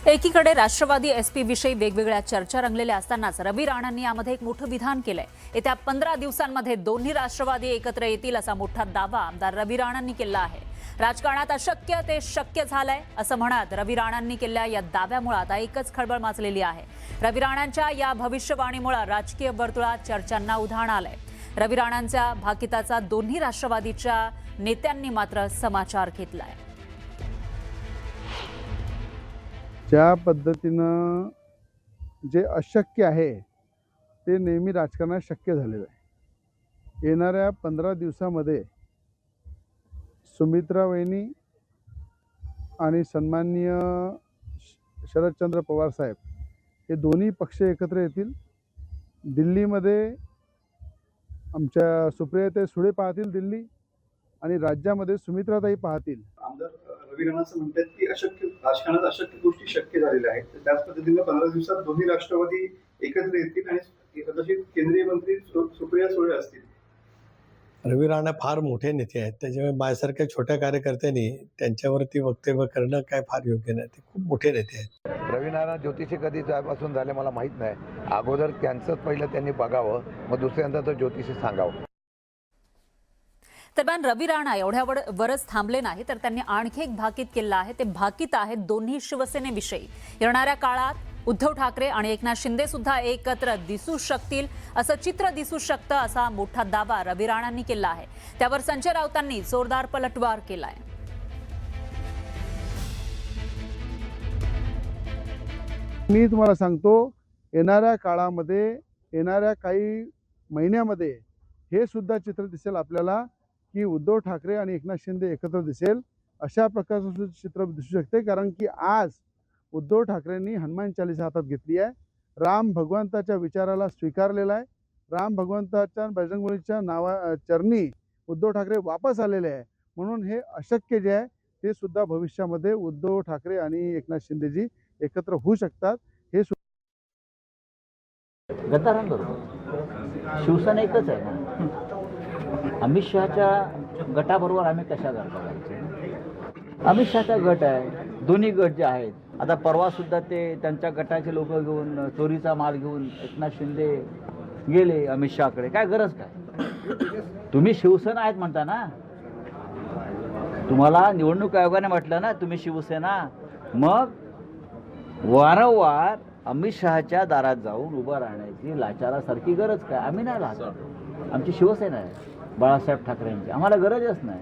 एकीकडे राष्ट्रवादी एसपी विषयी वेगवेगळ्या चर्चा रंगलेल्या असतानाच रवी राणांनी यामध्ये एक मोठं विधान केलंय। येत्या 15 दिवसांमध्ये दोन्ही राष्ट्रवादी एकत्र येतील असा मोठा दावा आमदार रवी राणांनी केला आहे। राजकारणात अशक्य ते शक्य झालंय असं म्हणत रवी राणांनी केलेल्या या दाव्यामुळे आता एकच खळबळ माजलेली आहे। रवी राणांच्या या भविष्यवाणीमुळे राजकीय वर्तुळात चर्चांना उधाण आलंय। रवी राणांच्या भाकिताचा दोन्ही राष्ट्रवादीच्या नेत्यांनी मात्र समाचार घेतलाय। ज्या पद्धतीनं जे अशक्य आहे ते नेहमी राजकारणात शक्य झालेलं आहे। येणाऱ्या 15 दिवसामध्ये सुमित्रा वहिनी आणि सन्माननीय शरदचंद्र पवार साहेब हे दोन्ही पक्ष एकत्र येतील। दिल्लीमध्ये आमच्या सुप्रियाताई सुळे पाहतील दिल्ली, आणि राज्यामध्ये सुमित्राताई पाहतील। आमदार रवी राणा असं म्हणतात की अशक्य राजकारणात अशक्य गोष्टी शक्य झालेल्या आहेत। तर त्याच पद्धतीने 15 दिवसात दोन्ही राष्ट्रवादी एकत्र येतील आणि तसेच केंद्रीय मंत्री सुप्रिया सुळे असतील। रवी राणा फार मोठे नेते आहेत, त्याच्यामुळे माझ्यासारख्या छोट्या कार्यकर्त्यांनी त्यांच्यावरती वक्तव्य करणं काय फार योग्य नाही। ते खूप मोठे नेते आहेत। रवी नाना ज्योतिषी कधी पासून झाले मला माहीत नाही। अगोदर त्यांचंच पहिलं त्यांनी बघावं, मग दुसऱ्यांदा तो ज्योतिषी सांगावं। दरम्यान रवी राणा एवढ्यावरच थांबले नाही, तर त्यांनी आणखी एक भाकीत केलं आहे। ते भाकीत आहेत दोन्ही शिवसेनेविषयी। येणाऱ्या काळात उद्धव ठाकरे आणि एकनाथ शिंदे सुद्धा एकत्र दिसू शकतील, असं चित्र दिसू शकतं असा मोठा दावा रवी राणांनी केला आहे। त्यावर संजय राऊतांनी जोरदार पलटवार केलाय। मी तुम्हाला सांगतो, येणाऱ्या काळामध्ये येणाऱ्या काही महिन्यामध्ये हे सुद्धा चित्र दिसेल आपल्याला की उद्धव ठाकरे आणि एकनाथ शिंदे एकत्र दिसेल। अशा प्रकारचं चित्र दिसू शकते, कारण की आज उद्धव ठाकरेंनी हनुमान चालीसा हातात घेतली आहे। राम भगवंताच्या विचाराला स्वीकारलेला आहे। राम भगवंताच्या बजरंगबलीच्या चरणी उद्धव ठाकरे वापस आलेले आहे। म्हणून हे अशक्य जे आहे ते सुद्धा भविष्यामध्ये उद्धव ठाकरे आणि एकनाथ शिंदेजी एकत्र होऊ शकतात। हे गद्दारांबरोबर शिवसेना एकच आहे ना। अमित शहाच्या गटाबरोबर आम्ही कशा जायचं? अमित शहाचा गट आहे, दोन्ही गट जे आहेत। आता परवा सुद्धा ते त्यांच्या गटाचे लोक घेऊन चोरीचा माल घेऊन एकनाथ शिंदे गेले अमित शहाकडे। काय गरज काय? तुम्ही शिवसेना आहेत म्हणता ना, तुम्हाला निवडणूक आयोगाने म्हटलं ना तुम्ही शिवसेना। मग वारंवार अमित शहाच्या दारात जाऊन उभं राहण्याची लाचारासारखी गरज काय? आम्ही नाही राहत, आमची शिवसेना आहे बाळासाहेब ठाकरेंची, आम्हाला गरजच नाही।